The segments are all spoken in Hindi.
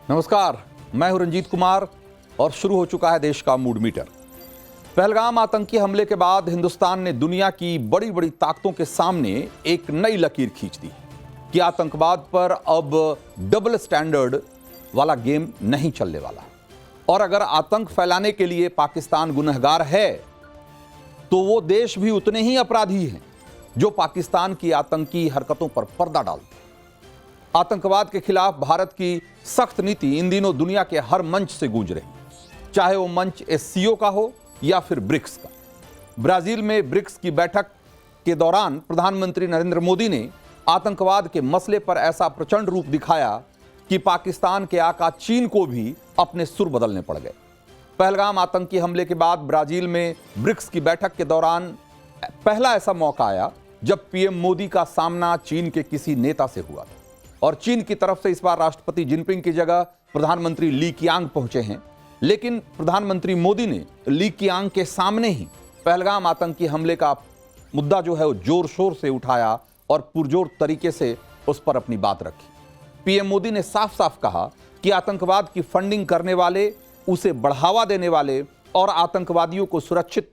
नमस्कार, मैं हूं रंजीत कुमार और शुरू हो चुका है देश का मूड मीटर। पहलगाम आतंकी हमले के बाद हिंदुस्तान ने दुनिया की बड़ी बड़ी ताकतों के सामने एक नई लकीर खींच दी कि आतंकवाद पर अब डबल स्टैंडर्ड वाला गेम नहीं चलने वाला। और अगर आतंक फैलाने के लिए पाकिस्तान गुनहगार है तो वो देश भी उतने ही अपराधी हैं जो पाकिस्तान की आतंकी हरकतों पर पर्दा डालते हैं। आतंकवाद के खिलाफ भारत की सख्त नीति इन दिनों दुनिया के हर मंच से गूंज रही, चाहे वो मंच एससीओ का हो या फिर ब्रिक्स का। ब्राजील में ब्रिक्स की बैठक के दौरान प्रधानमंत्री नरेंद्र मोदी ने आतंकवाद के मसले पर ऐसा प्रचंड रूप दिखाया कि पाकिस्तान के आका चीन को भी अपने सुर बदलने पड़ गए। पहलगाम आतंकी हमले के बाद ब्राजील में ब्रिक्स की बैठक के दौरान पहला ऐसा मौका आया जब पीएम मोदी का सामना चीन के किसी नेता से हुआ था और चीन की तरफ से इस बार राष्ट्रपति जिनपिंग की जगह प्रधानमंत्री ली कीयांग पहुंचे हैं। लेकिन प्रधानमंत्री मोदी ने ली कीयांग के सामने ही पहलगाम आतंकी हमले का मुद्दा जो है वो जोर शोर से उठाया और पुरजोर तरीके से उस पर अपनी बात रखी। पीएम मोदी ने साफ साफ कहा कि आतंकवाद की फंडिंग करने वाले, उसे बढ़ावा देने वाले और आतंकवादियों को सुरक्षित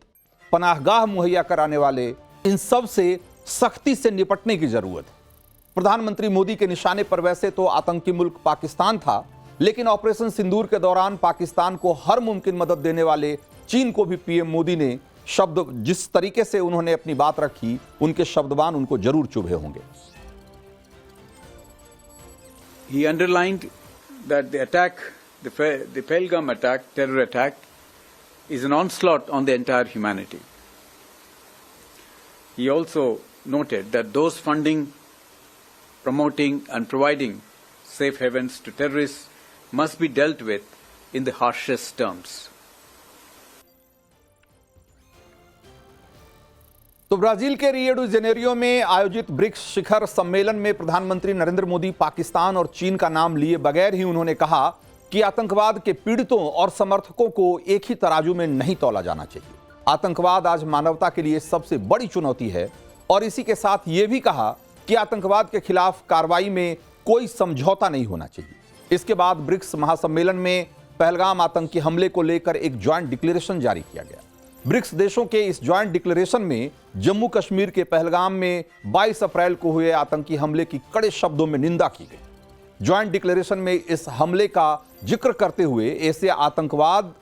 पनाहगाह मुहैया कराने वाले, इन सब से सख्ती से निपटने की जरूरत है। प्रधानमंत्री मोदी के निशाने पर वैसे तो आतंकी मुल्क पाकिस्तान था, लेकिन ऑपरेशन सिंदूर के दौरान पाकिस्तान को हर मुमकिन मदद देने वाले चीन को भी पीएम मोदी ने शब्द, जिस तरीके से उन्होंने अपनी बात रखी, उनके शब्दबान उनको जरूर चुभे होंगे। He underlined that the attack, the Pahalgam attack, terror attack, is an onslaught on the entire humanity. He also noted that those funding, promoting and providing safe havens to terrorists must be dealt with in the harshest terms. तो ब्राजील के रियो डी जेनेरियो में आयोजित ब्रिक्स शिखर सम्मेलन में प्रधानमंत्री नरेंद्र मोदी पाकिस्तान और चीन का नाम लिए बगैर ही उन्होंने कहा कि आतंकवाद के पीड़ितों और समर्थकों को एक ही तराजू में नहीं तौला जाना चाहिए। आतंकवाद आज मानवता के लिए सबसे बड़ी चुनौती है और इसी के साथ यह भी कहा कि आतंकवाद के खिलाफ कार्रवाई में कोई समझौता नहीं होना चाहिए। इसके बाद ब्रिक्स महासम्मेलन में पहलगाम आतंकी हमले को लेकर एक ज्वाइंट डिक्लेरेशन जारी किया गया। ब्रिक्स देशों के इस ज्वाइंट डिक्लेरेशन में जम्मू कश्मीर के पहलगाम में 22 अप्रैल को हुए आतंकी हमले की कड़े शब्दों में निंदा की गई। ज्वाइंट डिक्लेरेशन में इस हमले का जिक्र करते हुए ऐसे आतंकवाद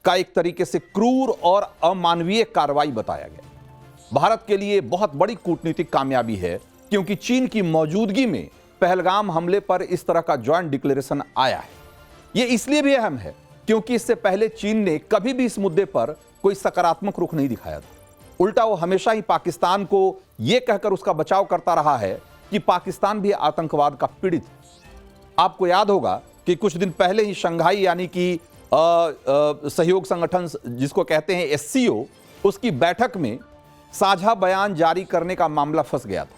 का एक तरीके से क्रूर और अमानवीय कार्रवाई बताया गया। भारत के लिए बहुत बड़ी कूटनीतिक कामयाबी है क्योंकि चीन की मौजूदगी में पहलगाम हमले पर इस तरह का ज्वाइंट डिक्लेरेशन आया है। यह इसलिए भी अहम है क्योंकि इससे पहले चीन ने कभी भी इस मुद्दे पर कोई सकारात्मक रुख नहीं दिखाया था। उल्टा वो हमेशा ही पाकिस्तान को यह कहकर उसका बचाव करता रहा है कि पाकिस्तान भी आतंकवाद का पीड़ित है। आपको याद होगा कि कुछ दिन पहले ही शंघाई यानी कि सहयोग संगठन जिसको कहते हैं एससीओ, उसकी बैठक में साझा बयान जारी करने का मामला फंस गया था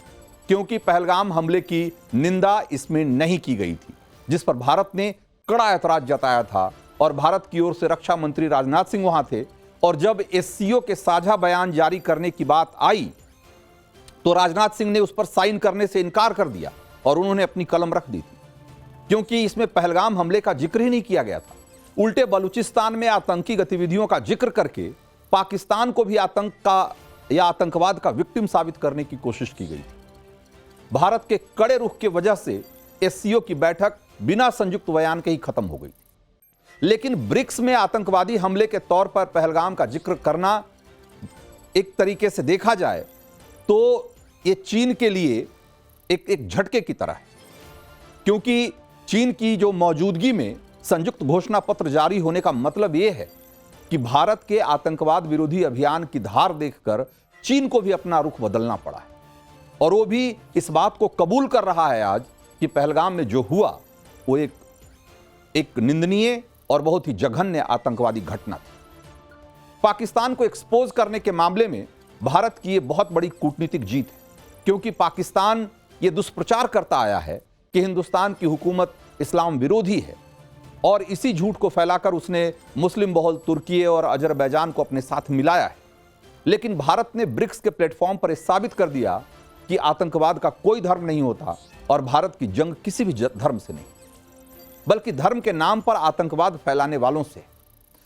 क्योंकि पहलगाम हमले की निंदा इसमें नहीं की गई थी, जिस पर भारत ने कड़ा ऐतराज जताया था और भारत की ओर से रक्षा मंत्री राजनाथ सिंह वहां थे। और जब एससीओ के साझा बयान जारी करने की बात आई तो राजनाथ सिंह ने उस पर साइन करने से इनकार कर दिया और उन्होंने अपनी कलम रख दी थी क्योंकि इसमें पहलगाम हमले का जिक्र ही नहीं किया गया था। उल्टे बलूचिस्तान में आतंकी गतिविधियों का जिक्र करके पाकिस्तान को भी आतंक का या आतंकवाद का विक्टिम साबित करने की कोशिश की गई थी। भारत के कड़े रुख की वजह से एससीओ की बैठक बिना संयुक्त बयान के ही खत्म हो गई। लेकिन ब्रिक्स में आतंकवादी हमले के तौर पर पहलगाम का जिक्र करना एक तरीके से देखा जाए तो यह चीन के लिए एक झटके की तरह है क्योंकि चीन की जो मौजूदगी में संयुक्त घोषणा पत्र जारी होने का मतलब यह है कि भारत के आतंकवाद विरोधी अभियान की धार देखकर चीन को भी अपना रुख बदलना पड़ा है और वो भी इस बात को कबूल कर रहा है आज कि पहलगाम में जो हुआ वो एक निंदनीय और बहुत ही जघन्य आतंकवादी घटना थी। पाकिस्तान को एक्सपोज करने के मामले में भारत की ये बहुत बड़ी कूटनीतिक जीत है क्योंकि पाकिस्तान ये दुष्प्रचार करता आया है कि हिंदुस्तान की हुकूमत इस्लाम विरोधी है और इसी झूठ को फैलाकर उसने मुस्लिम बहुल तुर्की और अजरबैजान को अपने साथ मिलाया है। लेकिन भारत ने ब्रिक्स के प्लेटफॉर्म पर साबित कर दिया कि आतंकवाद का कोई धर्म नहीं होता और भारत की जंग किसी भी धर्म से नहीं। बल्कि धर्म के नाम पर आतंकवाद फैलाने वालों से,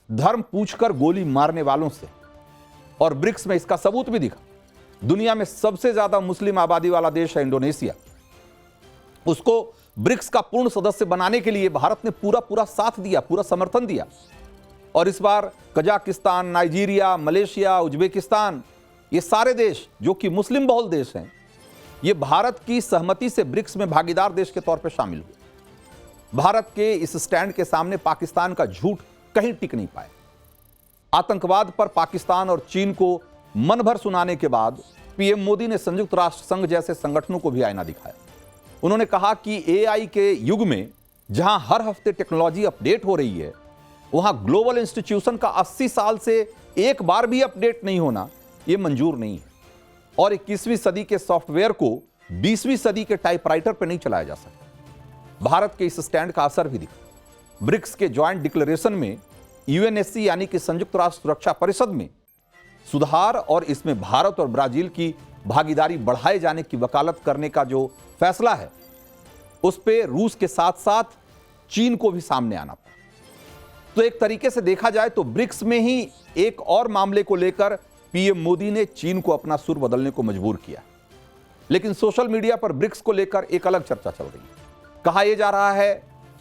धर्म पूछकर गोली मारने वालों से। और ब्रिक्स में इसका सबूत भी दिखा। दुनिया में सबसे ज्यादा मुस्लिम आबादी वाला देश है इंडोनेशिया, उसको ब्रिक्स का पूर्ण सदस्य बनाने के लिए भारत ने पूरा साथ दिया, पूरा समर्थन दिया। और इस बार कजाकिस्तान, नाइजीरिया, मलेशिया, उज्बेकिस्तान, ये सारे देश जो कि मुस्लिम बहुल देश हैं, ये भारत की सहमति से ब्रिक्स में भागीदार देश के तौर पर शामिल हुए। भारत के इस स्टैंड के सामने पाकिस्तान का झूठ कहीं टिक नहीं पाए। आतंकवाद पर पाकिस्तान और चीन को मन भर सुनाने के बाद पीएम मोदी ने संयुक्त राष्ट्र संघ जैसे संगठनों को भी आईना दिखाया। उन्होंने कहा कि एआई के युग में जहां हर हफ्ते टेक्नोलॉजी अपडेट हो रही है, वहां ग्लोबल इंस्टीट्यूशन का 80 साल से एक बार भी अपडेट नहीं होना यह मंजूर नहीं है। और 21वीं सदी के सॉफ्टवेयर को 20वीं सदी के टाइपराइटर पर नहीं चलाया जा सकता। भारत के इस स्टैंड का असर भी दिखा। ब्रिक्स के ज्वाइंट डिक्लेरेशन में यूएनएससी यानी कि संयुक्त राष्ट्र सुरक्षा परिषद में सुधार और इसमें भारत और ब्राजील की भागीदारी बढ़ाए जाने की वकालत करने का जो फैसला है, उस पे रूस के साथ साथ चीन को भी सामने आना पड़ा। तो एक तरीके से देखा जाए तो ब्रिक्स में ही एक और मामले को लेकर पीएम मोदी ने चीन को अपना सुर बदलने को मजबूर किया। लेकिन सोशल मीडिया पर ब्रिक्स को लेकर एक अलग चर्चा चल रही है। कहा यह जा रहा है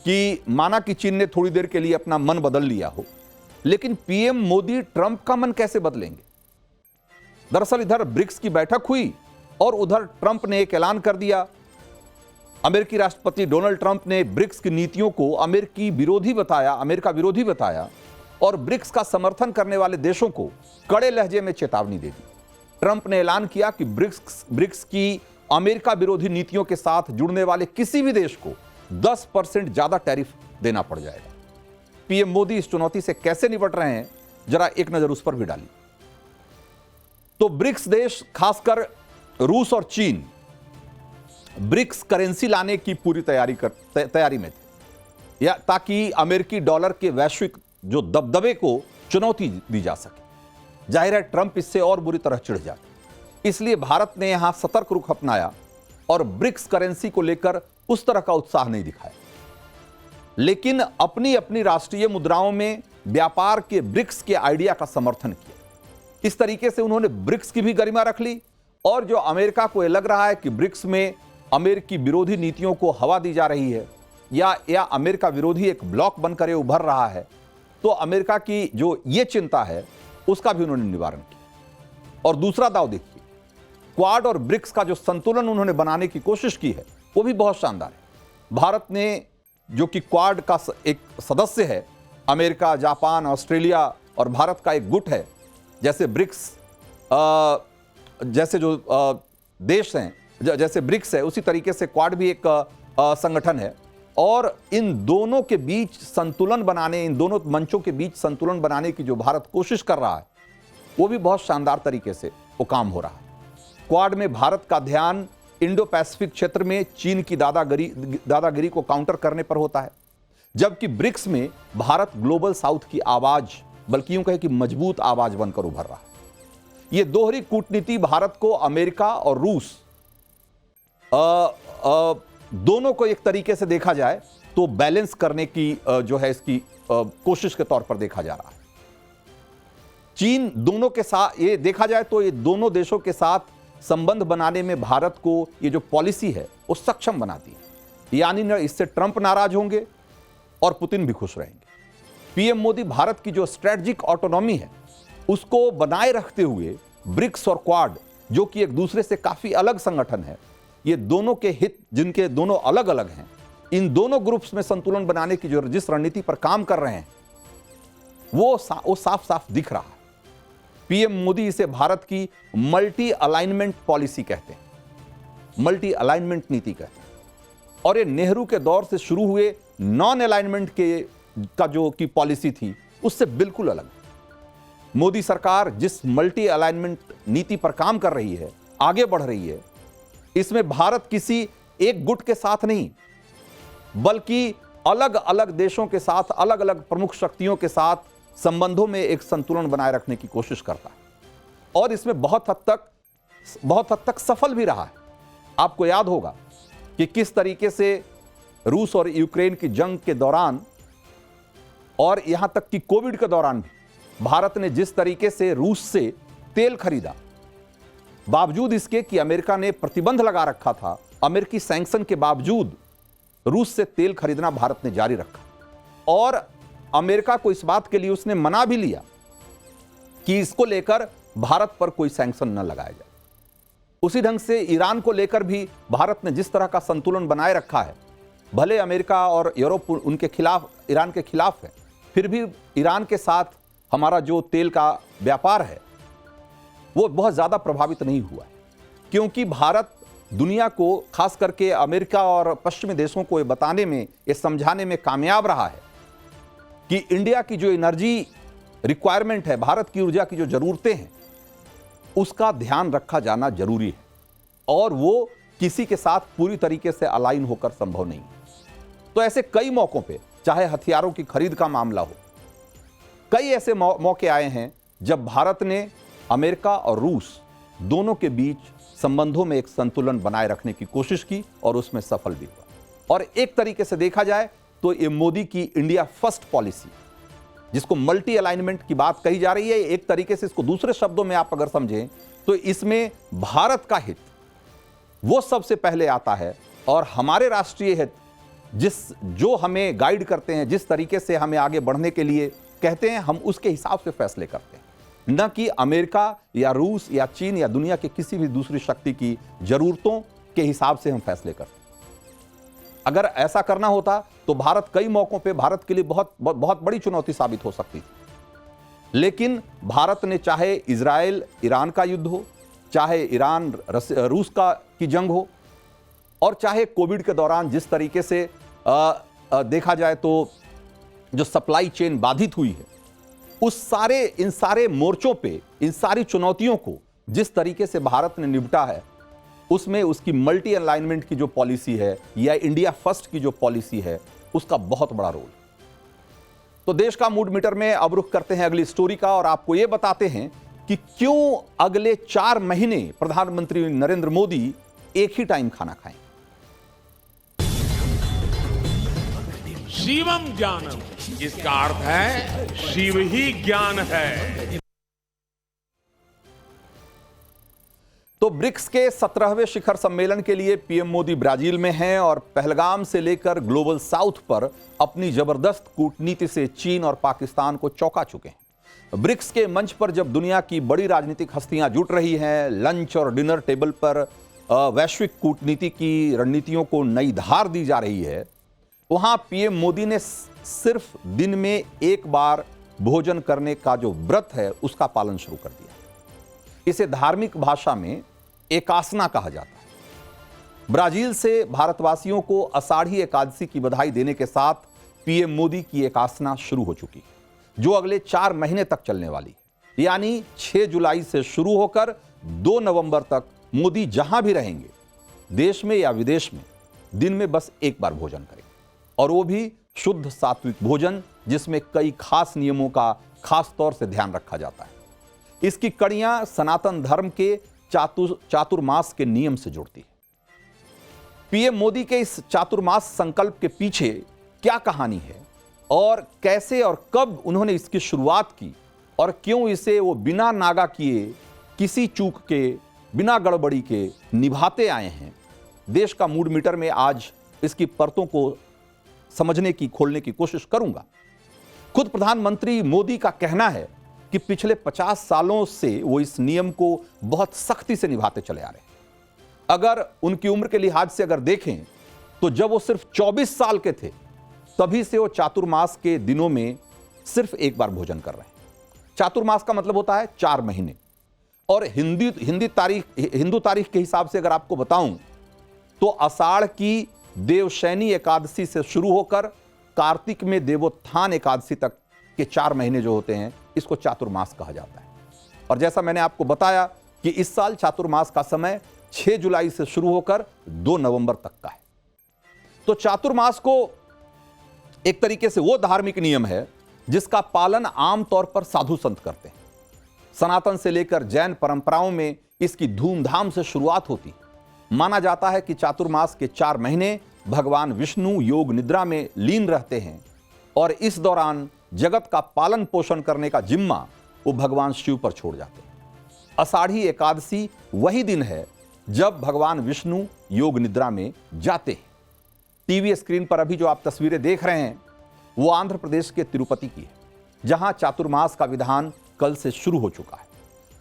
कि माना कि चीन ने थोड़ी देर के लिए अपना मन बदल लिया हो, लेकिन पीएम मोदी ट्रंप का मन कैसे बदलेंगे? दरअसल इधर ब्रिक्स की बैठक हुई और उधर ट्रंप ने एक ऐलान कर दिया। अमेरिकी राष्ट्रपति डोनाल्ड ट्रंप ने ब्रिक्स की नीतियों को अमेरिका विरोधी बताया और ब्रिक्स का समर्थन करने वाले देशों को कड़े लहजे में चेतावनी दे दी। ट्रंप ने ऐलान किया कि ब्रिक्स की अमेरिका विरोधी नीतियों के साथ जुड़ने वाले किसी भी देश को 10% ज्यादा टैरिफ देना पड़ जाएगा। पीएम मोदी इस चुनौती से कैसे निपट रहे हैं, जरा एक नजर उस पर भी डाली। तो ब्रिक्स देश, खासकर रूस और चीन, ब्रिक्स करेंसी लाने की पूरी तैयारी में थे, या ताकि अमेरिकी डॉलर के वैश्विक जो दबदबे को चुनौती दी जा सके। जाहिर है ट्रंप इससे और बुरी तरह चिढ़ जाते, इसलिए भारत ने यहां सतर्क रुख अपनाया और ब्रिक्स करेंसी को लेकर उस तरह का उत्साह नहीं दिखाया, लेकिन अपनी अपनी राष्ट्रीय मुद्राओं में व्यापार के ब्रिक्स के आइडिया का समर्थन किया। इस तरीके से उन्होंने ब्रिक्स की भी गरिमा रख ली। और जो अमेरिका को यह लग रहा है कि ब्रिक्स में अमेरिकी विरोधी नीतियों को हवा दी जा रही है या अमेरिका विरोधी एक ब्लॉक बनकर उभर रहा है, तो अमेरिका की जो ये चिंता है उसका भी उन्होंने निवारण किया। और दूसरा दाव देखिए, क्वाड और ब्रिक्स का जो संतुलन उन्होंने बनाने की कोशिश की है वो भी बहुत शानदार है। भारत ने, जो कि क्वाड का एक सदस्य है, अमेरिका, जापान, ऑस्ट्रेलिया और भारत का एक गुट है, जैसे ब्रिक्स जैसे जो देश हैं, जैसे ब्रिक्स है उसी तरीके से क्वाड भी एक संगठन है। और इन दोनों के बीच संतुलन बनाने, इन दोनों मंचों के बीच संतुलन बनाने की जो भारत कोशिश कर रहा है, वो भी बहुत शानदार तरीके से वो काम हो रहा है। क्वाड में भारत का ध्यान इंडो पैसिफिक क्षेत्र में चीन की दादागिरी को काउंटर करने पर होता है, जबकि ब्रिक्स में भारत ग्लोबल साउथ की आवाज, बल्कि यूं कहे कि मजबूत आवाज बनकर उभर रहा है। यह दोहरी कूटनीति भारत को अमेरिका और रूस दोनों को एक तरीके से देखा जाए तो बैलेंस करने की जो है इसकी कोशिश के तौर पर देखा जा रहा है। चीन दोनों के साथ, ये देखा जाए तो ये दोनों देशों के साथ संबंध बनाने में भारत को ये जो पॉलिसी है वो सक्षम बनाती है। यानी न इससे ट्रंप नाराज होंगे और पुतिन भी खुश रहेंगे। पीएम मोदी भारत की जो स्ट्रेटेजिक ऑटोनॉमी है उसको बनाए रखते हुए ब्रिक्स और क्वाड, जो कि एक दूसरे से काफी अलग संगठन है, ये दोनों के हित जिनके दोनों अलग अलग हैं, इन दोनों ग्रुप्स में संतुलन बनाने की जिस रणनीति पर काम कर रहे हैं वो साफ साफ दिख रहा है। पीएम मोदी इसे भारत की मल्टी अलाइनमेंट पॉलिसी कहते हैं, मल्टी अलाइनमेंट नीति कहते हैं। और ये नेहरू के दौर से शुरू हुए नॉन अलाइनमेंट का जो की पॉलिसी थी उससे बिल्कुल अलग। मोदी सरकार जिस मल्टी अलाइनमेंट नीति पर काम कर रही है, आगे बढ़ रही है, इसमें भारत किसी एक गुट के साथ नहीं, बल्कि अलग अलग देशों के साथ, अलग अलग प्रमुख शक्तियों के साथ संबंधों में एक संतुलन बनाए रखने की कोशिश करता है। और इसमें बहुत हद तक सफल भी रहा है। आपको याद होगा कि किस तरीके से रूस और यूक्रेन की जंग के दौरान और यहां तक कि कोविड के दौरान भी भारत ने जिस तरीके से रूस से तेल खरीदा, बावजूद इसके कि अमेरिका ने प्रतिबंध लगा रखा था, अमेरिकी सैंक्शन के बावजूद रूस से तेल खरीदना भारत ने जारी रखा और अमेरिका को इस बात के लिए उसने मना भी लिया कि इसको लेकर भारत पर कोई सैंक्शन न लगाया जाए। उसी ढंग से ईरान को लेकर भी भारत ने जिस तरह का संतुलन बनाए रखा है, भले अमेरिका और यूरोप उनके खिलाफ, ईरान के खिलाफ है, फिर भी ईरान के साथ हमारा जो तेल का व्यापार है वो बहुत ज़्यादा प्रभावित नहीं हुआ है, क्योंकि भारत दुनिया को, खास करके अमेरिका और पश्चिमी देशों को ये बताने में, ये समझाने में कामयाब रहा है कि इंडिया की जो एनर्जी रिक्वायरमेंट है, भारत की ऊर्जा की जो ज़रूरतें हैं, उसका ध्यान रखा जाना जरूरी है और वो किसी के साथ पूरी तरीके से अलाइन होकर संभव नहीं है। तो ऐसे कई मौकों पे, चाहे हथियारों की खरीद का मामला हो, कई ऐसे मौके आए हैं जब भारत ने अमेरिका और रूस दोनों के बीच संबंधों में एक संतुलन बनाए रखने की कोशिश की और उसमें सफल भी हुआ। और एक तरीके से देखा जाए तो ये मोदी की इंडिया फर्स्ट पॉलिसी, जिसको मल्टी अलाइनमेंट की बात कही जा रही है, एक तरीके से इसको दूसरे शब्दों में आप अगर समझें तो इसमें भारत का हित वो सबसे पहले आता है और हमारे राष्ट्रीय हित जो हमें गाइड करते हैं, जिस तरीके से हमें आगे बढ़ने के लिए कहते हैं, हम उसके हिसाब से फैसले करते हैं, न कि अमेरिका या रूस या चीन या दुनिया के किसी भी दूसरी शक्ति की जरूरतों के हिसाब से हम फैसले करते हैं। अगर ऐसा करना होता तो भारत कई मौकों पे भारत के लिए बहुत बहुत बड़ी चुनौती साबित हो सकती थी। लेकिन भारत ने, चाहे इजराइल ईरान का युद्ध हो, चाहे ईरान रूस की जंग हो, और चाहे कोविड के दौरान जिस तरीके से देखा जाए तो जो सप्लाई चेन बाधित हुई है, इन सारे मोर्चों पे, इन सारी चुनौतियों को जिस तरीके से भारत ने निपटा है, उसमें उसकी मल्टी अलाइनमेंट की जो पॉलिसी है या इंडिया फर्स्ट की जो पॉलिसी है, उसका बहुत बड़ा रोल। तो देश का मूड मीटर में अब रुख करते हैं अगली स्टोरी का और आपको यह बताते हैं कि क्यों अगले 4 महीने प्रधानमंत्री नरेंद्र मोदी एक ही टाइम खाना खाएं। शिवम ज्ञानम, इसका अर्थ है शिव ही ज्ञान है। तो ब्रिक्स के 17वें शिखर सम्मेलन के लिए पीएम मोदी ब्राजील में हैं और पहलगाम से लेकर ग्लोबल साउथ पर अपनी जबरदस्त कूटनीति से चीन और पाकिस्तान को चौंका चुके हैं। ब्रिक्स के मंच पर जब दुनिया की बड़ी राजनीतिक हस्तियां जुट रही हैं, लंच और डिनर टेबल पर वैश्विक कूटनीति की रणनीतियों को नई धार दी जा रही है, वहां पीएम मोदी ने सिर्फ दिन में एक बार भोजन करने का जो व्रत है उसका पालन शुरू कर दिया। इसे धार्मिक भाषा में एकासना कहा जाता है। ब्राजील से भारतवासियों को आषाढ़ी एकादशी की बधाई देने के साथ पीएम मोदी की एकासना शुरू हो चुकी है, जो अगले 4 महीने तक चलने वाली है। यानी 6 जुलाई से शुरू होकर 2 नवंबर तक मोदी जहां भी रहेंगे, देश में या विदेश में, दिन में बस एक बार भोजन करें, और वो भी शुद्ध सात्विक भोजन, जिसमें कई खास नियमों का खास तौर से ध्यान रखा जाता है। इसकी कड़ियां सनातन धर्म के चातुर्मास के नियम से जुड़ती है। पीएम मोदी के इस चातुर्मास संकल्प के पीछे क्या कहानी है और कैसे और कब उन्होंने इसकी शुरुआत की और क्यों इसे वो बिना नागा किए, किसी चूक के, बिना गड़बड़ी के निभाते आए हैं, देश का मूड मीटर में आज इसकी परतों को समझने की, खोलने की कोशिश करूंगा। खुद प्रधानमंत्री मोदी का कहना है कि पिछले 50 सालों से वो इस नियम को बहुत सख्ती से निभाते चले आ रहे हैं। अगर उनकी उम्र के लिहाज से अगर देखें तो जब वो सिर्फ 24 साल के थे, तभी से वो चातुर्मास के दिनों में सिर्फ एक बार भोजन कर रहे हैं। चातुर्मास का मतलब होता है 4 महीने, और हिंदू तारीख के हिसाब से अगर आपको बताऊं तो आषाढ़ की देवशैनी एकादशी से शुरू होकर कार्तिक में देवोत्थान एकादशी तक के 4 महीने जो होते हैं, इसको चातुर्मास कहा जाता है। और जैसा मैंने आपको बताया कि इस साल चातुर्मास का समय 6 जुलाई से शुरू होकर 2 नवंबर तक का है। तो चातुर्मास को एक तरीके से वो धार्मिक नियम है जिसका पालन आमतौर पर साधु संत करते हैं। सनातन से लेकर जैन परंपराओं में इसकी धूमधाम से शुरुआत होती है, माना जाता है कि चातुर्मास के 4 महीने भगवान विष्णु योग निद्रा में लीन रहते हैं और इस दौरान जगत का पालन पोषण करने का जिम्मा वो भगवान शिव पर छोड़ जाते हैं। आषाढ़ी एकादशी वही दिन है जब भगवान विष्णु योग निद्रा में जाते हैं। टीवी स्क्रीन पर अभी जो आप तस्वीरें देख रहे हैं वो आंध्र प्रदेश के तिरुपति की है, जहां चातुर्मास का विधान कल से शुरू हो चुका है।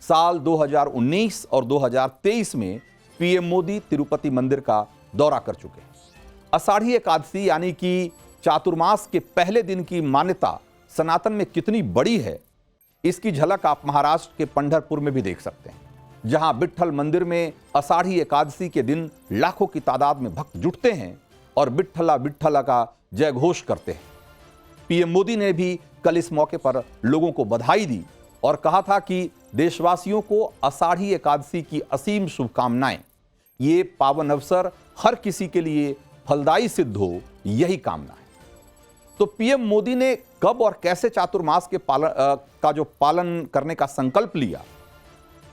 साल 2019 और 2023 में पीएम मोदी तिरुपति मंदिर का दौरा कर चुके हैं। आषाढ़ी एकादशी यानी कि चातुर्मास के पहले दिन की मान्यता सनातन में कितनी बड़ी है, इसकी झलक आप महाराष्ट्र के पंढरपुर में भी देख सकते हैं, जहां विट्ठल मंदिर में आषाढ़ी एकादशी के दिन लाखों की तादाद में भक्त जुटते हैं और विट्ठला विट्ठला का जय घोष करते हैं। पीएम मोदी ने भी कल इस मौके पर लोगों को बधाई दी और कहा था कि देशवासियों को आषाढ़ी एकादशी की असीम शुभकामनाएं। ये पावन अवसर हर किसी के लिए फलदायी सिद्ध हो, यही कामना है। तो पीएम मोदी ने कब और कैसे चातुर्मास के पालन करने का संकल्प लिया,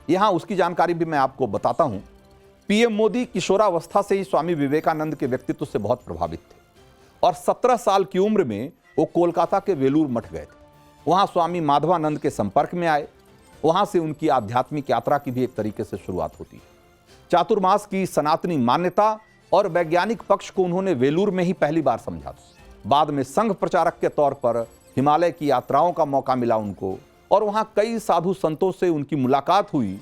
यहां उसकी जानकारी भी मैं आपको बताता हूं। पीएम मोदी किशोरावस्था से ही स्वामी विवेकानंद के व्यक्तित्व से बहुत प्रभावित थे और 17 साल की उम्र में वो कोलकाता के वेलूर मठ गए थे। वहां स्वामी माधवानंद के संपर्क में आए। वहां से उनकी आध्यात्मिक यात्रा की भी एक तरीके से शुरुआत होती है। चातुर्मास की सनातनी मान्यता और वैज्ञानिक पक्ष को उन्होंने वेलूर में ही पहली बार समझा था। बाद में संघ प्रचारक के तौर पर हिमालय की यात्राओं का मौका मिला उनको और वहां कई साधु संतों से उनकी मुलाकात हुई,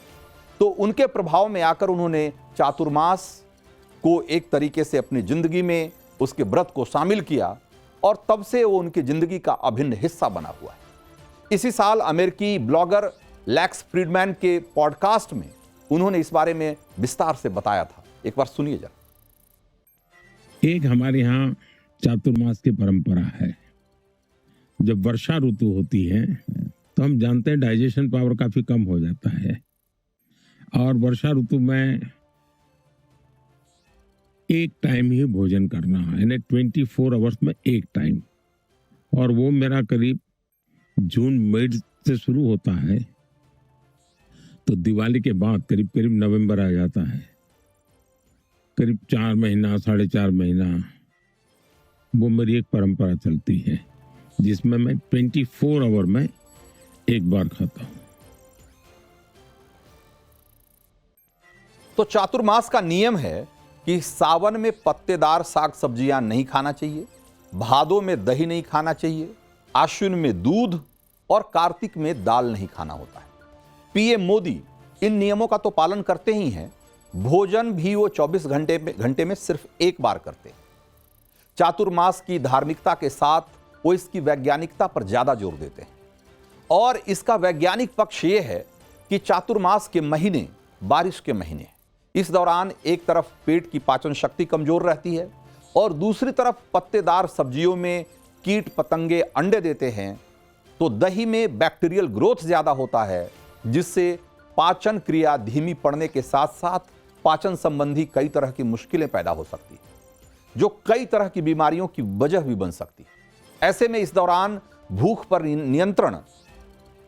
तो उनके प्रभाव में आकर उन्होंने चातुर्मास को एक तरीके से अपनी जिंदगी में उसके व्रत को शामिल किया और तब से वो उनकी जिंदगी का अभिन्न हिस्सा बना हुआ है। इसी साल अमेरिकी ब्लॉगर लैक्स फ्रीडमैन के पॉडकास्ट में उन्होंने इस बारे में विस्तार से बताया था। एक बार सुनिए जरा। एक हमारे यहाँ चातुर्मास की परंपरा है। जब वर्षा ऋतु होती है तो हम जानते हैं डाइजेशन पावर काफी कम हो जाता है और वर्षा ऋतु में एक टाइम ही भोजन करना है, यानी 24 आवर्स में एक टाइम, और वो मेरा करीब जून मई से शुरू होता है तो दिवाली के बाद करीब करीब नवंबर आ जाता है। करीब 4 महीना 4.5 महीना वो मेरी एक परंपरा चलती है जिसमें मैं 24 आवर में एक बार खाता हूं। तो चातुर्मास का नियम है कि सावन में पत्तेदार साग सब्जियां नहीं खाना चाहिए, भादों में दही नहीं खाना चाहिए, आश्विन में दूध और कार्तिक में दाल नहीं खाना होता है। पीएम मोदी इन नियमों का तो पालन करते ही हैं, भोजन भी वो 24 घंटे में सिर्फ एक बार करते हैं। चातुर्मास की धार्मिकता के साथ वो इसकी वैज्ञानिकता पर ज्यादा जोर देते हैं और इसका वैज्ञानिक पक्ष ये है कि चातुर्मास के महीने बारिश के महीने हैं। इस दौरान एक तरफ पेट की पाचन शक्ति कमजोर रहती है और दूसरी तरफ पत्तेदार सब्जियों में कीट पतंगे अंडे देते हैं, तो दही में बैक्टीरियल ग्रोथ ज्यादा होता है जिससे पाचन क्रिया धीमी पड़ने के साथ साथ पाचन संबंधी कई तरह की मुश्किलें पैदा हो सकती है, जो कई तरह की बीमारियों की वजह भी बन सकती है। ऐसे में इस दौरान भूख पर नियंत्रण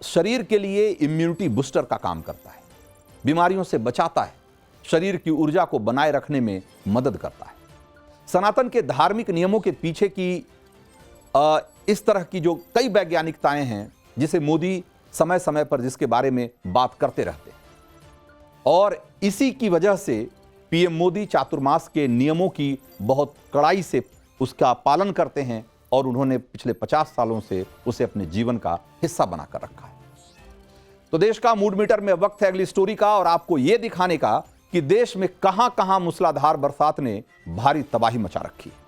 शरीर के लिए इम्यूनिटी बूस्टर का काम करता है, बीमारियों से बचाता है, शरीर की ऊर्जा को बनाए रखने में मदद करता है। सनातन के धार्मिक नियमों के पीछे की इस तरह की जो कई वैज्ञानिकताएं हैं जिसे मोदी समय समय पर जिसके बारे में बात करते रहते हैं, और इसी की वजह से पीएम मोदी चातुर्मास के नियमों की बहुत कड़ाई से उसका पालन करते हैं और उन्होंने पिछले 50 सालों से उसे अपने जीवन का हिस्सा बनाकर रखा है। तो देश का मूड मीटर में वक्त है अगली स्टोरी का और आपको यह दिखाने का कि देश में कहां कहां मूसलाधार बरसात ने भारी तबाही मचा रखी है।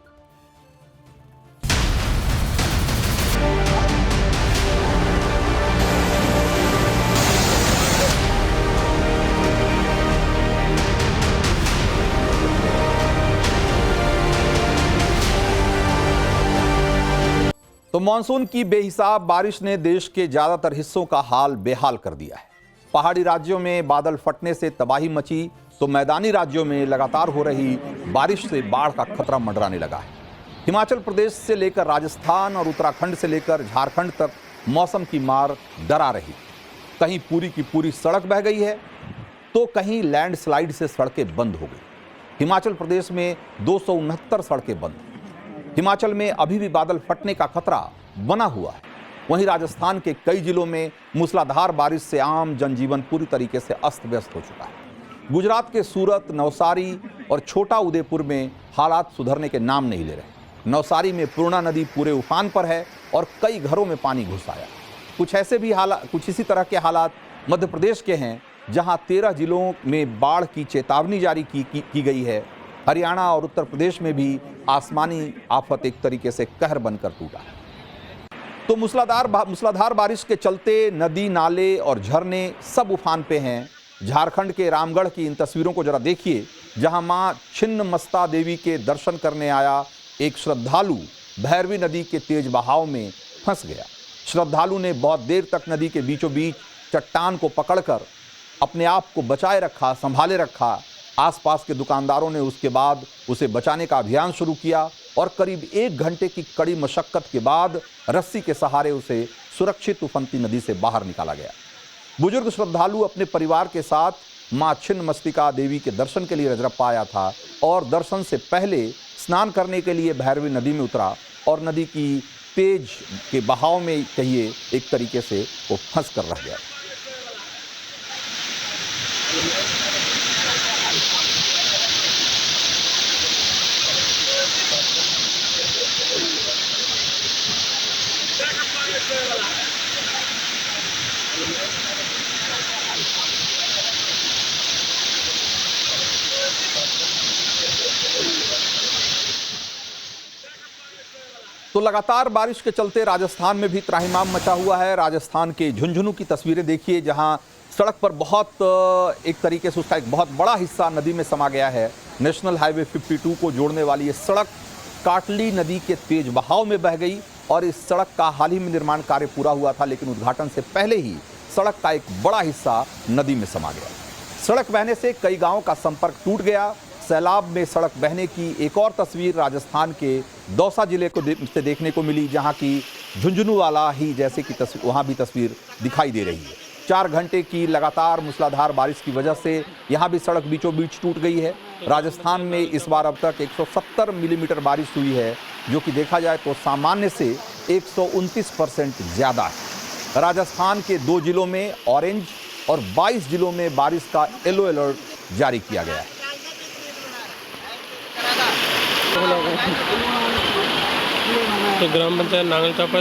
तो मानसून की बेहिसाब बारिश ने देश के ज्यादातर हिस्सों का हाल बेहाल कर दिया है। पहाड़ी राज्यों में बादल फटने से तबाही मची तो मैदानी राज्यों में लगातार हो रही बारिश से बाढ़ का खतरा मंडराने लगा है। हिमाचल प्रदेश से लेकर राजस्थान और उत्तराखंड से लेकर झारखंड तक मौसम की मार डरा रही। कहीं पूरी की पूरी सड़क बह गई है तो कहीं लैंडस्लाइड से सड़कें बंद हो गई। हिमाचल प्रदेश में 269 सड़कें बंद। हिमाचल में अभी भी बादल फटने का खतरा बना हुआ है। वहीं राजस्थान के कई जिलों में मूसलाधार बारिश से आम जनजीवन पूरी तरीके से अस्त व्यस्त हो चुका है। गुजरात के सूरत, नवसारी और छोटा उदेपुर में हालात सुधरने के नाम नहीं ले रहे। नवसारी में पूर्णा नदी पूरे उफान पर है और कई घरों में पानी घुस आया। कुछ इसी तरह के हालात मध्य प्रदेश के हैं, जहां 13 जिलों में बाढ़ की चेतावनी जारी की गई है। हरियाणा और उत्तर प्रदेश में भी आसमानी आफत एक तरीके से कहर बनकर टूटा है। तो मूसलाधार बारिश के चलते नदी, नाले और झरने सब उफान पे हैं। झारखंड के रामगढ़ की इन तस्वीरों को जरा देखिए, जहां मां छिन्नमस्ता देवी के दर्शन करने आया एक श्रद्धालु भैरवी नदी के तेज बहाव में फंस गया। श्रद्धालु ने बहुत देर तक नदी के बीचों बीच चट्टान को पकड़कर अपने आप को बचाए रखा, संभाले रखा। आसपास के दुकानदारों ने उसके बाद उसे बचाने का अभियान शुरू किया और करीब 1 घंटे की कड़ी मशक्कत के बाद रस्सी के सहारे उसे सुरक्षित उफनती नदी से बाहर निकाला गया। बुजुर्ग श्रद्धालु अपने परिवार के साथ मां छिन्नमस्तिका देवी के दर्शन के लिए रजरप्पा आया था और दर्शन से पहले स्नान करने के लिए भैरवी नदी में उतरा और नदी की तेज के बहाव में कहिए एक तरीके से वो फंस कर रह गया। तो लगातार बारिश के चलते राजस्थान में भी त्राहिमाम मचा हुआ है। राजस्थान के झुंझुनू की तस्वीरें देखिए, जहां सड़क पर एक तरीके से उसका एक बहुत बड़ा हिस्सा नदी में समा गया है। नेशनल हाईवे 52 को जोड़ने वाली ये सड़क काटली नदी के तेज बहाव में बह गई और इस सड़क का हाल ही में निर्माण कार्य पूरा हुआ था, लेकिन उद्घाटन से पहले ही सड़क का एक बड़ा हिस्सा नदी में समा गया। सड़क बहने से कई गांवों का संपर्क टूट गया। सैलाब में सड़क बहने की एक और तस्वीर राजस्थान के दौसा जिले से देखने को मिली, जहां की झुंझुनू वाला ही जैसे की तस्वीर वहां भी तस्वीर दिखाई दे रही है। 4 घंटे की लगातार मूसलाधार बारिश की वजह से यहां भी सड़क बीचों बीच टूट गई है। राजस्थान में इस बार अब तक 170 मिलीमीटर बारिश हुई है, जो कि देखा जाए तो सामान्य से 129% ज़्यादा है। राजस्थान के 2 जिलों में ऑरेंज और 22 जिलों में बारिश का येलो अलर्ट जारी किया गया है। तो ग्राम पंचायत नांगल चापा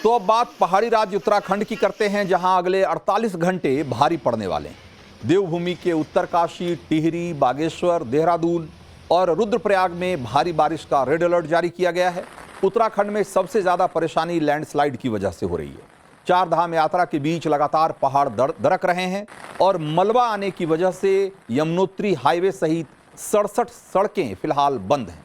तो अब बात पहाड़ी राज्य उत्तराखंड की करते हैं, जहां अगले 48 घंटे भारी पड़ने वाले हैं। देवभूमि के उत्तरकाशी, टिहरी, बागेश्वर, देहरादून और रुद्रप्रयाग में भारी बारिश का रेड अलर्ट जारी किया गया है। उत्तराखंड में सबसे ज्यादा परेशानी लैंडस्लाइड की वजह से हो रही है। 4 धाम यात्रा के बीच लगातार पहाड़ दरक रहे हैं और मलबा आने की वजह से यमुनोत्री हाईवे सहित 67 सड़कें फिलहाल बंद हैं।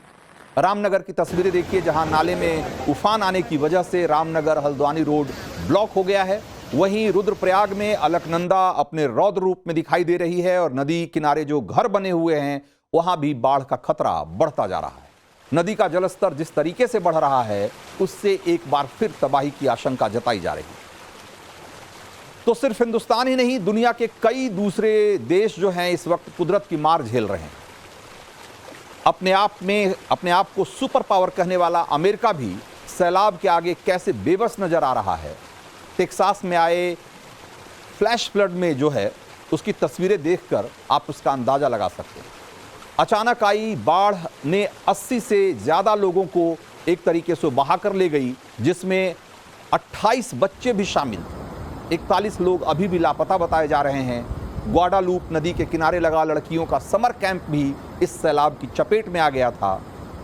रामनगर की तस्वीरें देखिए, जहां नाले में उफान आने की वजह से रामनगर हल्द्वानी रोड ब्लॉक हो गया है। वहीं रुद्रप्रयाग में अलकनंदा अपने रौद्र रूप में दिखाई दे रही है और नदी किनारे जो घर बने हुए हैं वहां भी बाढ़ का खतरा बढ़ता जा रहा है। नदी का जलस्तर जिस तरीके से बढ़ रहा है, उससे एक बार फिर तबाही की आशंका जताई जा रही है। तो सिर्फ हिंदुस्तान ही नहीं, दुनिया के कई दूसरे देश जो हैं इस वक्त कुदरत की मार झेल रहे हैं। अपने आप को सुपर पावर कहने वाला अमेरिका भी सैलाब के आगे कैसे बेबस नजर आ रहा है। टेक्सास में आए फ्लैश फ्लड में जो है उसकी तस्वीरें देखकर आप उसका अंदाजा लगा सकते हैं। अचानक आई बाढ़ ने 80 से ज़्यादा लोगों को एक तरीके से बहाकर ले गई, जिसमें 28 बच्चे भी शामिल। 41 लोग अभी भी लापता बताए जा रहे हैं। ग्वाडालूप नदी के किनारे लगा लड़कियों का समर कैंप भी इस सैलाब की चपेट में आ गया था।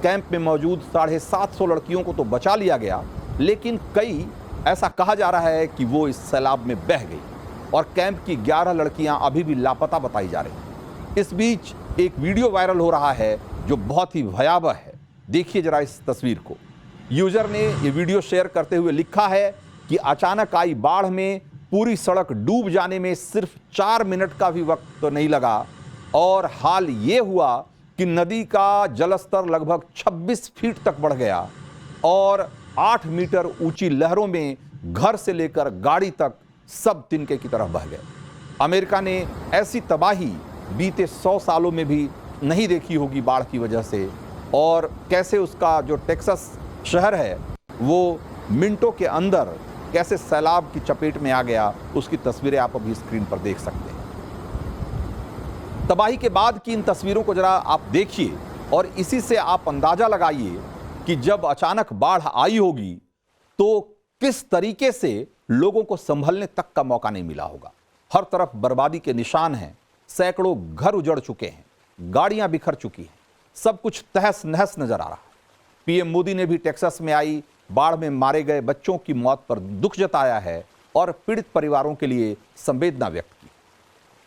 कैंप में मौजूद 750 लड़कियों को तो बचा लिया गया, लेकिन कई ऐसा कहा जा रहा है कि वो इस सैलाब में बह गई और कैंप की 11 लड़कियां अभी भी लापता बताई जा रही हैं। इस बीच एक वीडियो वायरल हो रहा है जो बहुत ही भयावह है। देखिए जरा इस तस्वीर को। यूजर ने ये वीडियो शेयर करते हुए लिखा है कि अचानक आई बाढ़ में पूरी सड़क डूब जाने में सिर्फ 4 मिनट का भी वक्त तो नहीं लगा और हाल ये हुआ कि नदी का जलस्तर लगभग 26 फीट तक बढ़ गया और 8 मीटर ऊंची लहरों में घर से लेकर गाड़ी तक सब तिनके की तरफ बह गए। अमेरिका ने ऐसी तबाही बीते 100 सालों में भी नहीं देखी होगी बाढ़ की वजह से, और कैसे उसका जो टेक्सास शहर है वो मिनटों के अंदर कैसे सैलाब की चपेट में आ गया, उसकी तस्वीरें आप अभी स्क्रीन पर देख सकते हैं। तबाही के बाद की इन तस्वीरों को जरा आप देखिए और इसी से आप अंदाजा लगाइए कि जब अचानक बाढ़ आई होगी तो किस तरीके से लोगों को संभलने तक का मौका नहीं मिला होगा। हर तरफ बर्बादी के निशान हैं, सैकड़ों घर उजड़ चुके हैं, गाड़ियां बिखर चुकी हैं, सब कुछ तहस नहस नजर आ रहा है। पीएम मोदी ने भी टेक्सास में आई बाढ़ में मारे गए बच्चों की मौत पर दुख जताया है और पीड़ित परिवारों के लिए संवेदना व्यक्त की।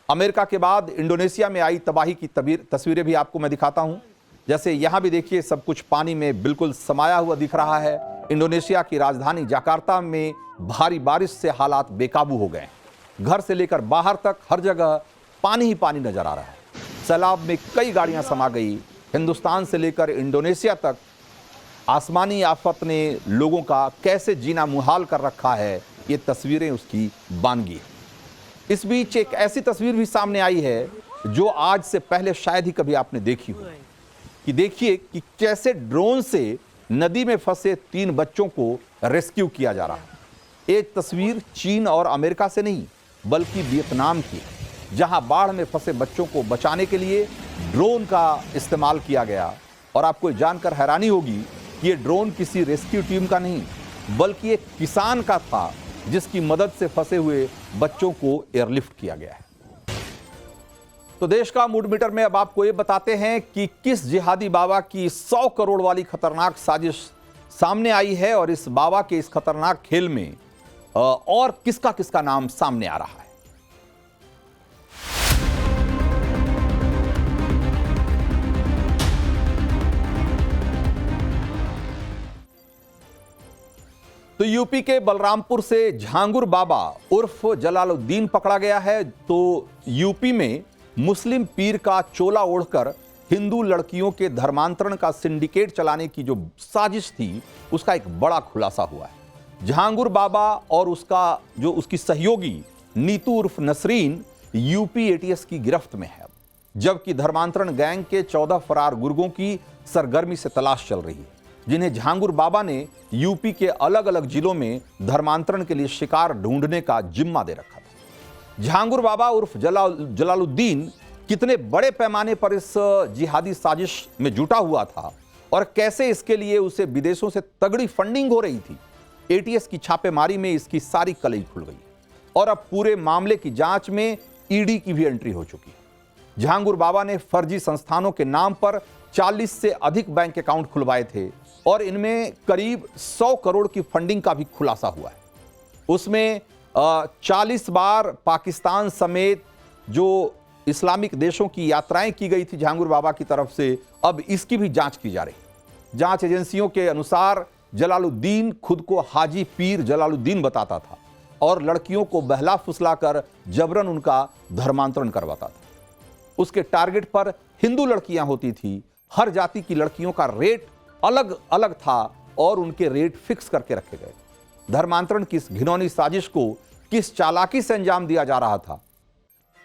अमेरिका के बाद इंडोनेशिया में आई तबाही की तस्वीरें भी आपको मैं दिखाता हूं। जैसे यहां भी देखिए सब कुछ पानी में बिल्कुल समाया हुआ दिख रहा है। इंडोनेशिया की राजधानी जकार्ता में भारी बारिश से हालात बेकाबू हो गए। घर से लेकर बाहर तक हर जगह पानी ही पानी नजर आ रहा है। सैलाब में कई गाड़ियां समा गई। हिंदुस्तान से लेकर इंडोनेशिया तक आसमानी आफत ने लोगों का कैसे जीना मुहाल कर रखा है, ये तस्वीरें उसकी बानगी है। इस बीच एक ऐसी तस्वीर भी सामने आई है जो आज से पहले शायद ही कभी आपने देखी हो, कि देखिए कि कैसे ड्रोन से नदी में फंसे 3 बच्चों को रेस्क्यू किया जा रहा है। एक तस्वीर चीन और अमेरिका से नहीं बल्कि वियतनाम की है, जहां बाढ़ में फंसे बच्चों को बचाने के लिए ड्रोन का इस्तेमाल किया गया। और आपको जानकर हैरानी होगी कि ये ड्रोन किसी रेस्क्यू टीम का नहीं बल्कि एक किसान का था, जिसकी मदद से फंसे हुए बच्चों को एयरलिफ्ट किया गया है। तो देश का मूड मीटर में अब आपको ये बताते हैं कि किस जिहादी बाबा की 100 करोड़ वाली खतरनाक साजिश सामने आई है और इस बाबा के इस खतरनाक खेल में और किसका किसका नाम सामने आ रहा है। तो यूपी के बलरामपुर से झांगुर बाबा उर्फ जलालुद्दीन पकड़ा गया है। तो यूपी में मुस्लिम पीर का चोला ओढ़कर हिंदू लड़कियों के धर्मांतरण का सिंडिकेट चलाने की जो साजिश थी उसका एक बड़ा खुलासा हुआ है। झांगुर बाबा और उसकी सहयोगी नीतू उर्फ नसरीन यूपी एटीएस की गिरफ्त में है, जबकि धर्मांतरण गैंग के 14 फरार गुर्गों की सरगर्मी से तलाश चल रही है, जिन्हें झांगुर बाबा ने यूपी के अलग अलग जिलों में धर्मांतरण के लिए शिकार ढूंढने का जिम्मा दे रखा था। झांगुर बाबा उर्फ जलालुद्दीन कितने बड़े पैमाने पर इस जिहादी साजिश में जुटा हुआ था और कैसे इसके लिए उसे विदेशों से तगड़ी फंडिंग हो रही थी, एटीएस की छापेमारी में इसकी सारी कलई खुल गई और अब पूरे मामले की जांच में ईडी की भी एंट्री हो चुकी है। झांगुर बाबा ने फर्जी संस्थानों के नाम पर 40 से अधिक बैंक अकाउंट खुलवाए थे और इनमें करीब 100 करोड़ की फंडिंग का भी खुलासा हुआ है। उसमें 40 बार पाकिस्तान समेत जो इस्लामिक देशों की यात्राएं की गई थी झांगुर बाबा की तरफ से, अब इसकी भी जांच की जा रही। जांच एजेंसियों के अनुसार जलालुद्दीन खुद को हाजी पीर जलालुद्दीन बताता था और लड़कियों को बहला फुसलाकर जबरन उनका धर्मांतरण करवाता था। उसके टारगेट पर हिंदू लड़कियां होती थी। हर जाति की लड़कियों का रेट अलग अलग था और उनके रेट फिक्स करके रखे गए। धर्मांतरण की इस घिनौनी साजिश को किस चालाकी से अंजाम दिया जा रहा था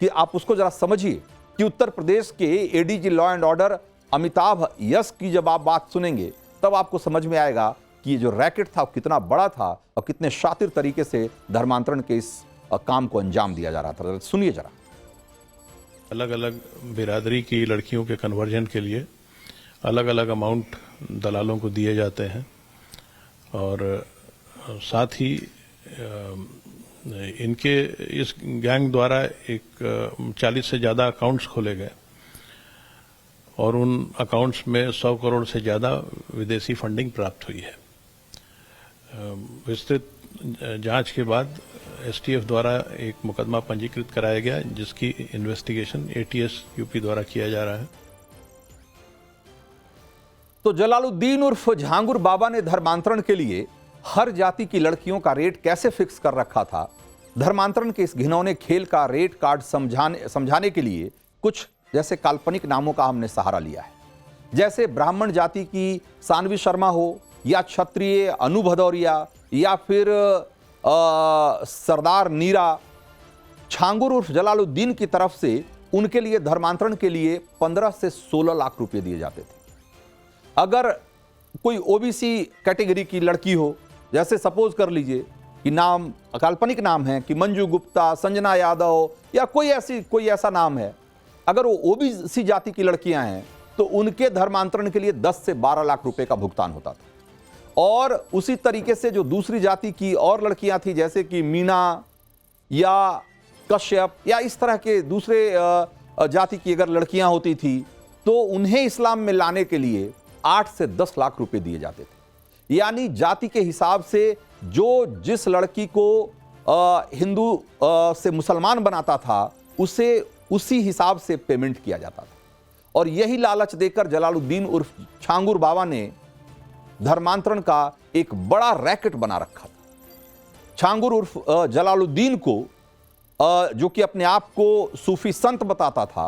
कि आप उसको जरा समझिए कि उत्तर प्रदेश के ADG law and order Amitabh Yash की जब आप बात सुनेंगे तब आपको समझ में आएगा कि ये जो रैकेट था वो कितना बड़ा था और कितने शातिर तरीके से धर्मांतरण के इस काम को अंजाम दिया जा रहा था। सुनिए जरा। अलग अलग बिरादरी की लड़कियों के कन्वर्जन के लिए अलग अलग अमाउंट दलालों को दिए जाते हैं और साथ ही इनके इस गैंग द्वारा एक 40 से ज़्यादा अकाउंट्स खोले गए और उन अकाउंट्स में 100 करोड़ से ज़्यादा विदेशी फंडिंग प्राप्त हुई है। विस्तृत जांच के बाद एसटीएफ द्वारा एक मुकदमा पंजीकृत कराया गया जिसकी इन्वेस्टिगेशन एटीएस यूपी द्वारा किया जा रहा है। तो जलालुद्दीन उर्फ झांगुर बाबा ने धर्मांतरण के लिए हर जाति की लड़कियों का रेट कैसे फिक्स कर रखा था, धर्मांतरण के इस घिनौने खेल का रेट कार्ड समझाने के लिए कुछ जैसे काल्पनिक नामों का हमने सहारा लिया है। जैसे ब्राह्मण जाति की सानवी शर्मा हो या क्षत्रिय अनु भदौरिया या फिर सरदार नीरा, छांगुर उर्फ जलालुद्दीन की तरफ से उनके लिए धर्मांतरण के लिए 15 से 16 लाख रुपए दिए जाते थे। अगर कोई ओबीसी कैटेगरी की लड़की हो, जैसे सपोज कर लीजिए कि नाम काल्पनिक नाम है कि मंजू गुप्ता, संजना यादव या कोई ऐसा नाम है, अगर वो ओबीसी जाति की लड़कियां हैं तो उनके धर्मांतरण के लिए 10 से 12 लाख रुपए का भुगतान होता था। और उसी तरीके से जो दूसरी जाति की और लड़कियां थी, जैसे कि मीना या कश्यप या इस तरह के दूसरे जाति की अगर लड़कियां होती थी तो उन्हें इस्लाम में लाने के लिए 8 से 10 लाख रुपए दिए जाते थे। यानी जाति के हिसाब से जो जिस लड़की को हिंदू से मुसलमान बनाता था उसे उसी हिसाब से पेमेंट किया जाता था। और यही लालच देकर जलालुद्दीन उर्फ छांगुर बाबा ने धर्मांतरण का एक बड़ा रैकेट बना रखा था। छांगुर उर्फ जलालुद्दीन को जो कि अपने आप को सूफी संत बताता था,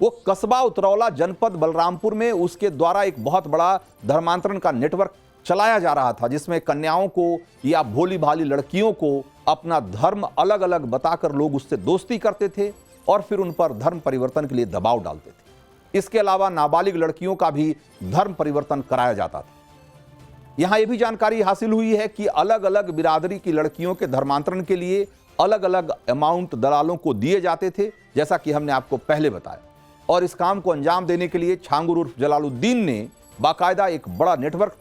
वो कस्बा उतरौला जनपद बलरामपुर में उसके द्वारा एक बहुत बड़ा धर्मांतरण का नेटवर्क चलाया जा रहा था, जिसमें कन्याओं को या भोली भाली लड़कियों को अपना धर्म अलग अलग बताकर लोग उससे दोस्ती करते थे और फिर उन पर धर्म परिवर्तन के लिए दबाव डालते थे। इसके अलावा नाबालिग लड़कियों का भी धर्म परिवर्तन कराया जाता था। यहां यह भी जानकारी हासिल हुई है कि अलग अलग बिरादरी की लड़कियों के धर्मांतरण के लिए अलग अलग अमाउंट दलालों को दिए जाते थे, जैसा कि हमने आपको पहले बताया। और इस काम को अंजाम देने के लिए छांगुर उर्फ जलालुद्दीन ने बाकायदा एक बड़ा नेटवर्क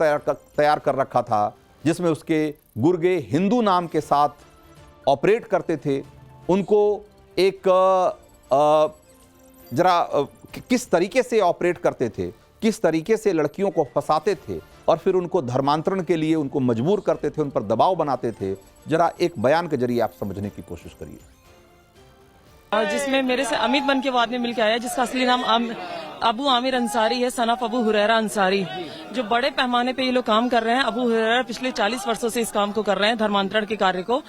तैयार कर रखा था, जिसमें उसके गुर्गे हिंदू नाम के साथ ऑपरेट करते थे। उनको एक किस तरीके से ऑपरेट करते थे, किस तरीके से लड़कियों को फंसाते थे और फिर उनको धर्मांतरण के लिए उनको मजबूर करते थे, उन पर दबाव बनाते थे, जरा एक बयान के जरिए आप समझने की कोशिश करिए। जिसमें मेरे से अमित बन के वो आदमी मिलके आया, जिसका असली नाम अबू आमिर अंसारी है, सन ऑफ अबू हुरैरा अंसारी। जो बड़े पैमाने पे ये लोग काम कर रहे हैं। अबू हुरैरा पिछले 40 वर्षों से इस काम को कर रहे हैं, धर्मांतरण के कार्य को।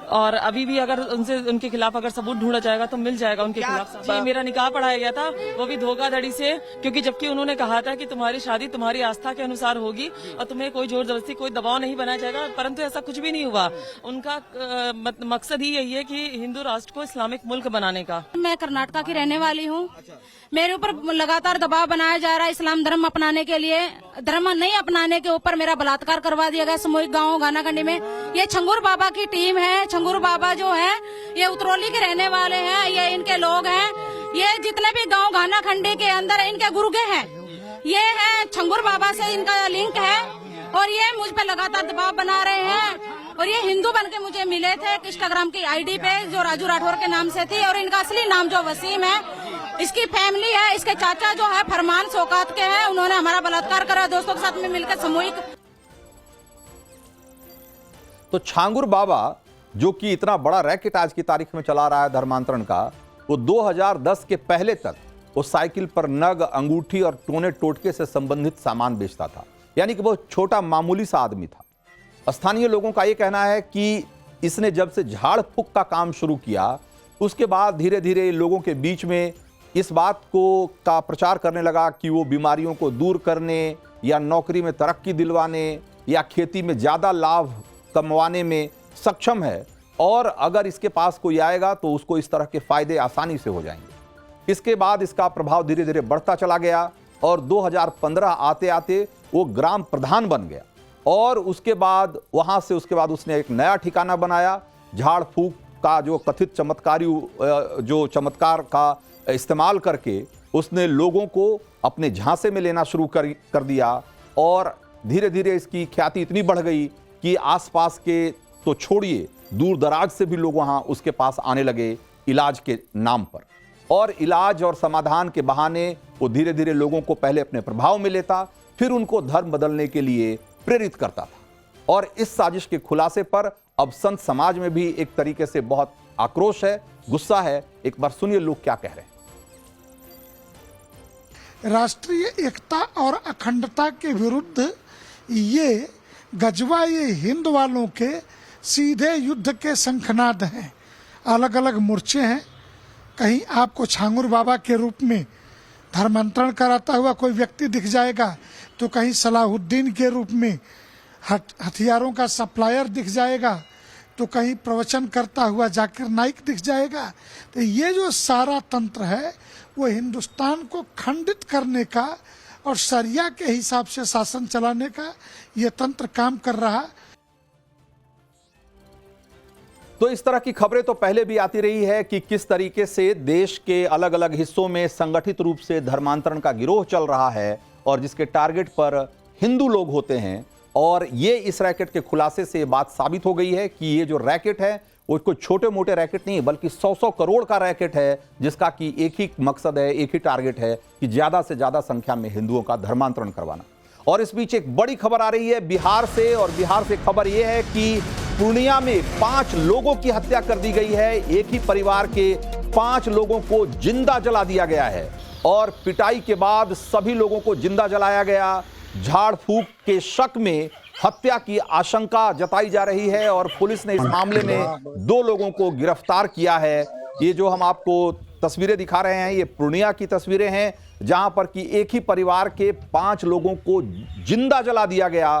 और अभी भी अगर उनके खिलाफ अगर सबूत ढूंढा जाएगा तो मिल जाएगा उनके खिलाफ। जी, मेरा निकाह पढ़ाया गया था, वो भी धोखाधड़ी से, क्योंकि जबकि उन्होंने कहा था कि तुम्हारी शादी तुम्हारी आस्था के अनुसार होगी और तुम्हें कोई जोर जबरदस्ती कोई दबाव नहीं बनाया जाएगा, परंतु ऐसा कुछ भी नहीं हुआ। उनका मकसद ही यही है कि हिंदू राष्ट्र को इस्लामिक मुल्क बनाने का। मैं कर्नाटका की रहने वाली हूँ। मेरे ऊपर लगातार दबाव बनाया जा रहा है इस्लाम धर्म अपनाने के लिए। धर्म नहीं अपनाने के ऊपर मेरा बलात्कार करवा दिया गया सामूहिक गांव गानाखंडी में। ये छंगूर बाबा की टीम है। छंगूर बाबा जो है ये उतरौली के रहने वाले हैं, ये इनके लोग हैं। ये जितने भी गांव गानाखंडी के अंदर इनके गुर्गे हैं, ये है छंगूर बाबा से इनका लिंक है। और ये मुझ पे लगातार दबाव बना रहे हैं। और ये हिंदू बन के मुझे मिले थे इंस्टाग्राम की आईडी पे, जो राजू राठौर के नाम से थी। और इनका असली नाम जो वसीम है, इसकी फैमिली है, इसके चाचा जो है फरमान सौकात के हैं, उन्होंने हमारा बलात्कार करा दोस्तों के साथ में मिलकर सामूहिक। तो छांगुर बाबा जो कि इतना बड़ा रैकेट आज की तारीख में चला रहा है धर्मांतरण का, वो 2010 के पहले तक वो साइकिल पर नग, अंगूठी और टोने टोटके से संबंधित सामान बेचता था। यानी कि बहुत छोटा मामूली सा आदमी था। स्थानीय लोगों का यह कहना है कि इसने जब से झाड़ फूक का काम शुरू किया, उसके बाद धीरे धीरे लोगों के बीच में इस बात का प्रचार करने लगा कि वो बीमारियों को दूर करने या नौकरी में तरक्की दिलवाने या खेती में ज़्यादा लाभ कमवाने में सक्षम है। और अगर इसके पास कोई आएगा तो उसको इस तरह के फायदे आसानी से हो जाएंगे। इसके बाद इसका प्रभाव धीरे धीरे बढ़ता चला गया और 2015 आते आते वो ग्राम प्रधान बन गया। और उसके बाद वहाँ से उसने एक नया ठिकाना बनाया। झाड़ फूक का जो कथित चमत्कार का इस्तेमाल करके उसने लोगों को अपने झांसे में लेना शुरू कर दिया। और धीरे धीरे इसकी ख्याति इतनी बढ़ गई कि आसपास के तो छोड़िए, दूर दराज से भी लोग वहाँ उसके पास आने लगे इलाज के नाम पर। और इलाज और समाधान के बहाने वो धीरे धीरे लोगों को पहले अपने प्रभाव में लेता, फिर उनको धर्म बदलने के लिए प्रेरित करता था। और इस साजिश के खुलासे पर अब संत समाज में भी एक तरीके से बहुत आक्रोश है, गुस्सा है। एक बार सुनिए लोग क्या कह रहे हैं। राष्ट्रीय एकता और अखंडता के विरुद्ध ये गजवा, ये हिंद वालों के सीधे युद्ध के शंखनाद हैं। अलग अलग मोर्चे हैं। कहीं आपको छांगुर बाबा के रूप में धर्मांतरण कराता हुआ कोई व्यक्ति दिख जाएगा तो कहीं सलाहुद्दीन के रूप में हथियारों का सप्लायर दिख जाएगा तो कहीं प्रवचन करता हुआ जाकिर नाइक दिख जाएगा। तो ये जो सारा तंत्र है वो हिंदुस्तान को खंडित करने का और शरिया के हिसाब से शासन चलाने का ये तंत्र काम कर रहा। तो इस तरह की खबरें तो पहले भी आती रही है कि किस तरीके से देश के अलग अलग हिस्सों में संगठित रूप से धर्मांतरण का गिरोह चल रहा है और जिसके टारगेट पर हिंदू लोग होते हैं। और ये इस रैकेट के खुलासे से बात साबित हो गई है कि ये जो रैकेट है वो कोई छोटे मोटे रैकेट नहीं बल्कि 100 करोड़ का रैकेट है, जिसका कि एक ही मकसद है, एक ही टारगेट है कि ज्यादा से ज्यादा संख्या में हिंदुओं का धर्मांतरण करवाना। और इस बीच एक बड़ी खबर आ रही है बिहार से, और बिहार से खबर यह है कि पूर्णिया में 5 लोगों की हत्या कर दी गई है। एक ही परिवार के 5 लोगों को जिंदा जला दिया गया है और पिटाई के बाद सभी लोगों को जिंदा जलाया गया। झाड़ फूंक के शक में हत्या की आशंका जताई जा रही है और पुलिस ने इस मामले में 2 लोगों को गिरफ्तार किया है। ये जो हम आपको तस्वीरें दिखा रहे हैं ये पूर्णिया की तस्वीरें हैं, जहां पर कि एक ही परिवार के 5 लोगों को जिंदा जला दिया गया